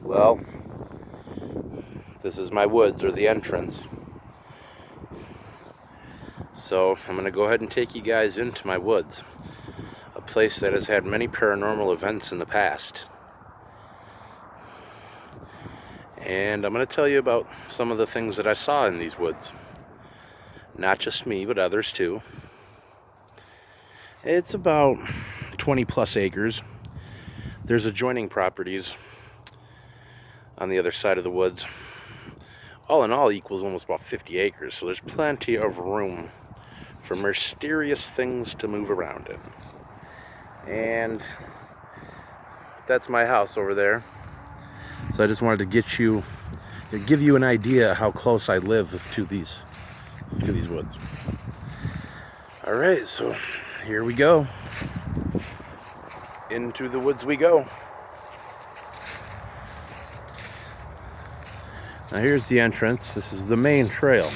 Well, this is my woods, or the entrance. So I'm going to go ahead and take you guys into my woods, a place that has had many paranormal events in the past. And I'm going to tell you about some of the things that I saw in these woods. Not just me, but others too. It's about 20 plus acres. There's adjoining properties on the other side of the woods. All in all equals almost about 50 acres, so there's plenty of room for mysterious things to move around in. And that's my house over there. So I just wanted to give you an idea how close I live to these woods. All right, so here we go. Into the woods we go. Now here's the entrance. This is the main trail.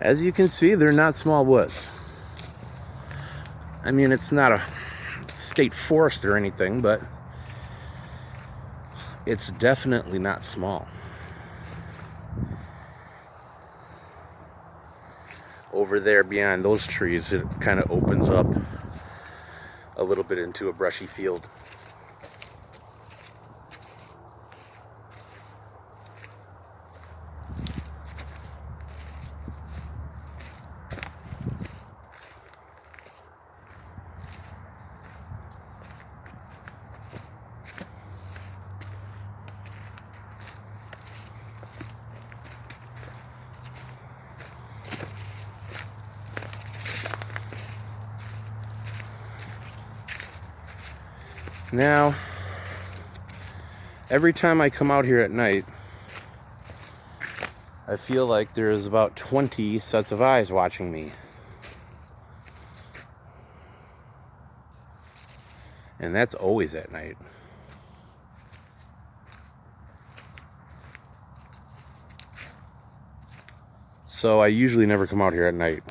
As you can see, they're not small woods. I mean, it's not a state forest or anything, but it's definitely not small. Over there behind those trees, it kind of opens up a little bit into a brushy field. Now, every time I come out here at night, I feel like there's about 20 sets of eyes watching me. And that's always at night. So I usually never come out here at night,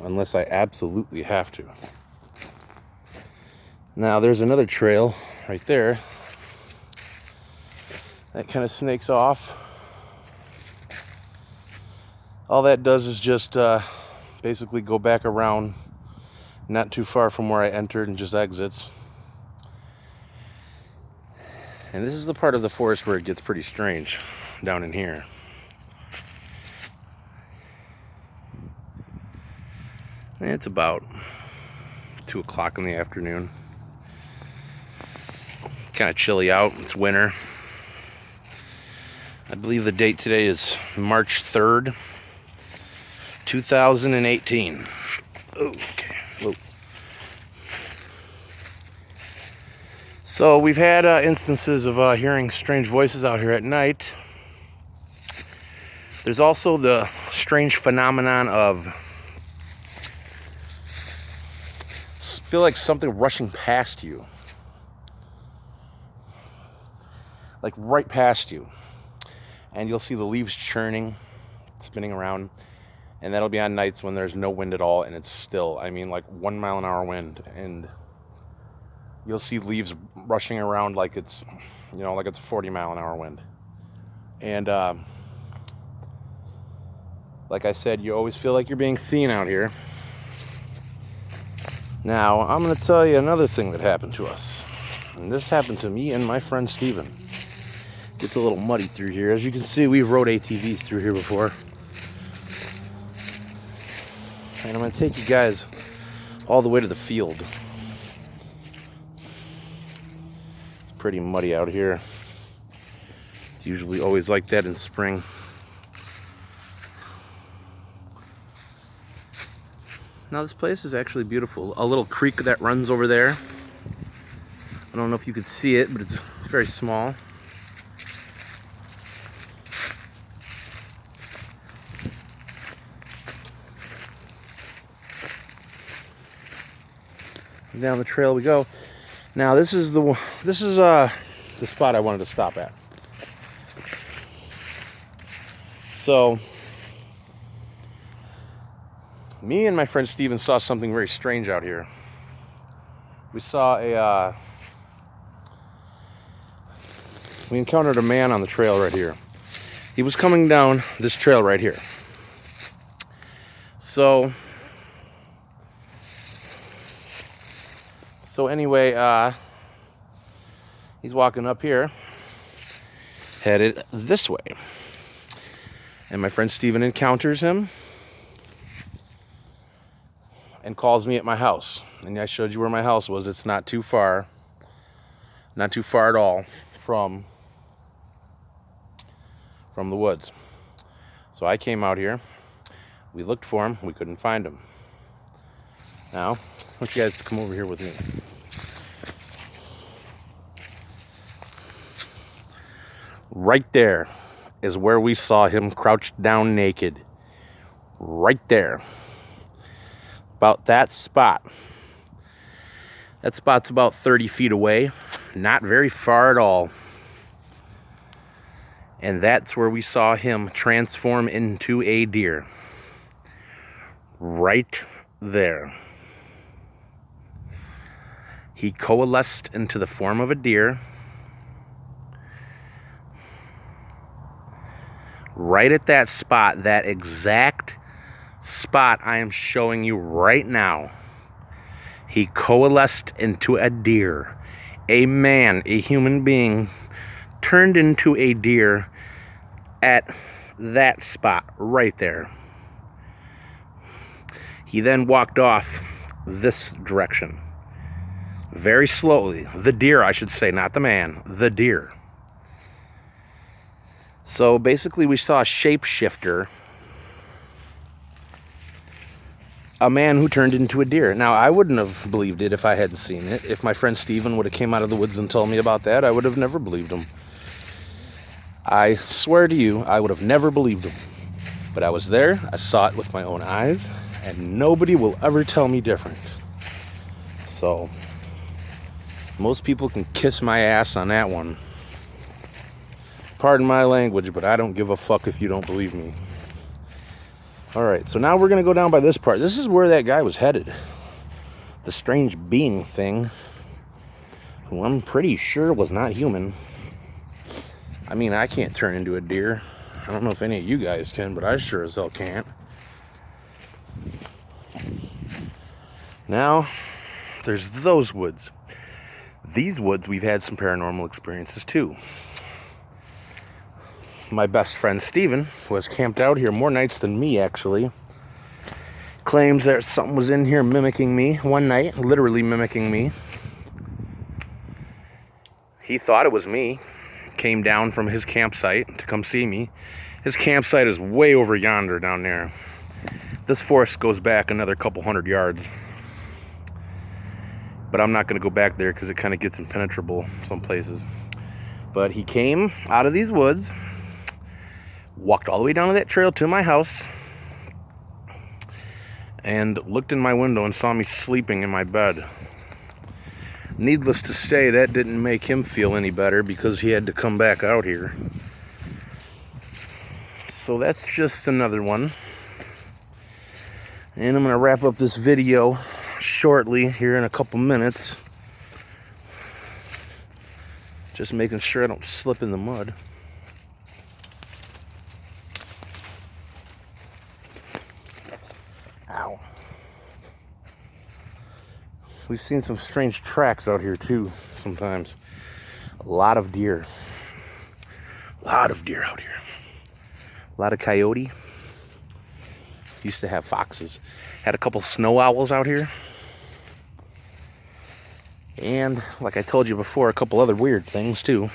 unless I absolutely have to. Now there's another trail right there that kind of snakes off. All that does is just basically go back around, not too far from where I entered, and just exits. And this is the part of the forest where it gets pretty strange, down in here. And it's about 2 o'clock in the afternoon. Kind of chilly out. It's winter. I believe the date today is March 3rd, 2018. Okay. Whoa. So we've had instances of hearing strange voices out here at night. There's also the strange phenomenon of feel like something rushing past you. Like right past you. And you'll see the leaves churning, spinning around. And that'll be on nights when there's no wind at all and it's still. I mean, like 1 mile an hour wind. And you'll see leaves rushing around like it's, like it's a 40 mile an hour wind. And like I said, you always feel like you're being seen out here. Now, I'm going to tell you another thing that happened to us. And this happened to me and my friend Steven. Gets a little muddy through here. As you can see, we've rode ATVs through here before. And I'm going to take you guys all the way to the field. It's pretty muddy out here. It's usually always like that in spring. Now this place is actually beautiful. A little creek that runs over there. I don't know if you could see it, but it's very small. Down the trail we go. Now this is the spot I wanted to stop at. So me and my friend Steven saw something very strange out here. we encountered a man on the trail right here. He was coming down this trail right here. So anyway, he's walking up here, headed this way. And my friend Steven encounters him and calls me at my house. And I showed you where my house was. It's not too far. Not too far at all from the woods. So I came out here. We looked for him. We couldn't find him. Now, I want you guys to come over here with me. Right there is where we saw him crouched down naked. Right there. About that spot. That spot's about 30 feet away. Not very far at all. And that's where we saw him transform into a deer. Right there. He coalesced into the form of a deer. Right at that spot, that exact spot I am showing you right now. He coalesced into a deer. A man, a human being, turned into a deer at that spot right there. He then walked off this direction. Very slowly. The deer, I should say, not the man. The deer. So basically we saw a shapeshifter. A man who turned into a deer. Now, I wouldn't have believed it if I hadn't seen it. If my friend Steven would have came out of the woods and told me about that, I would have never believed him. I swear to you, I would have never believed him. But I was there, I saw it with my own eyes, and nobody will ever tell me different. So, most people can kiss my ass on that one. Pardon my language, but I don't give a fuck if you don't believe me. Alright, so now we're going to go down by this part. This is where that guy was headed. The strange being thing, who I'm pretty sure was not human. I mean, I can't turn into a deer. I don't know if any of you guys can, but I sure as hell can't. Now, there's those woods. These woods, we've had some paranormal experiences too. My best friend Steven, who has camped out here more nights than me actually, claims that something was in here mimicking me one night, literally mimicking me. He thought it was me, came down from his campsite to come see me. His campsite is way over yonder down there. This forest goes back another couple hundred yards. But I'm not going to go back there because it kind of gets impenetrable some places. But he came out of these woods, walked all the way down to that trail to my house, and looked in my window and saw me sleeping in my bed. Needless to say, that didn't make him feel any better because he had to come back out here. So that's just another one. And I'm going to wrap up this video shortly here in a couple minutes. Just making sure I don't slip in the mud. Ow. We've seen some strange tracks out here too sometimes. A lot of deer. A lot of deer out here. A lot of coyote. Used to have foxes. Had a couple snow owls out here. And like I told you before, a couple other weird things too.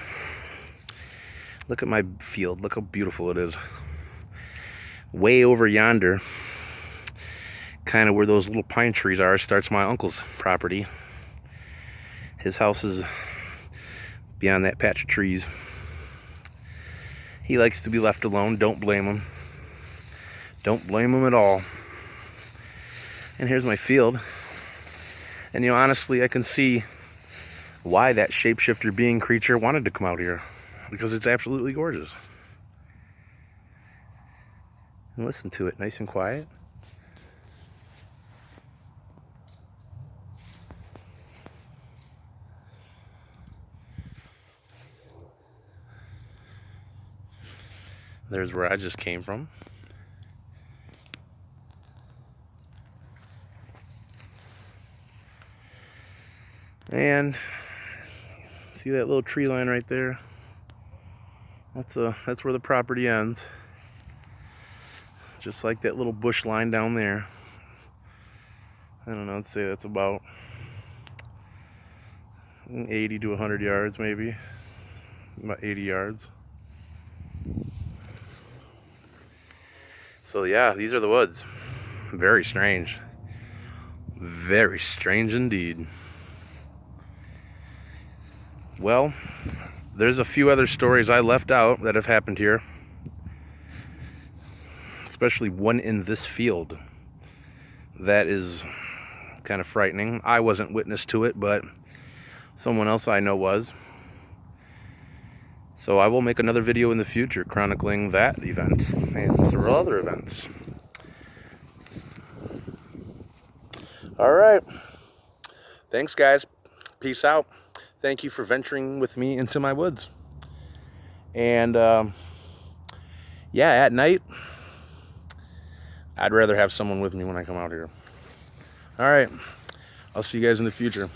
Look at my field. Look how beautiful it is. Way over yonder, kind of where those little pine trees are, starts my uncle's property. His house is beyond that patch of trees. He likes to be left alone. Don't blame him. Don't blame him at all. And here's my field. And honestly, I can see why that shapeshifter being creature wanted to come out here. Because it's absolutely gorgeous. And listen to it, nice and quiet. There's where I just came from. And see that little tree line right there? That's where the property ends. Just like that little bush line down there. I don't know, I'd say that's about 80 to 100 yards maybe. About 80 yards. So yeah, these are the woods. Very strange. Very strange indeed. Well, there's a few other stories I left out that have happened here. Especially one in this field. That is kind of frightening. I wasn't witness to it, but someone else I know was. So I will make another video in the future chronicling that event and several other events. Alright. Thanks, guys. Peace out. Thank you for venturing with me into my woods. And yeah, at night, I'd rather have someone with me when I come out here. Alright. I'll see you guys in the future.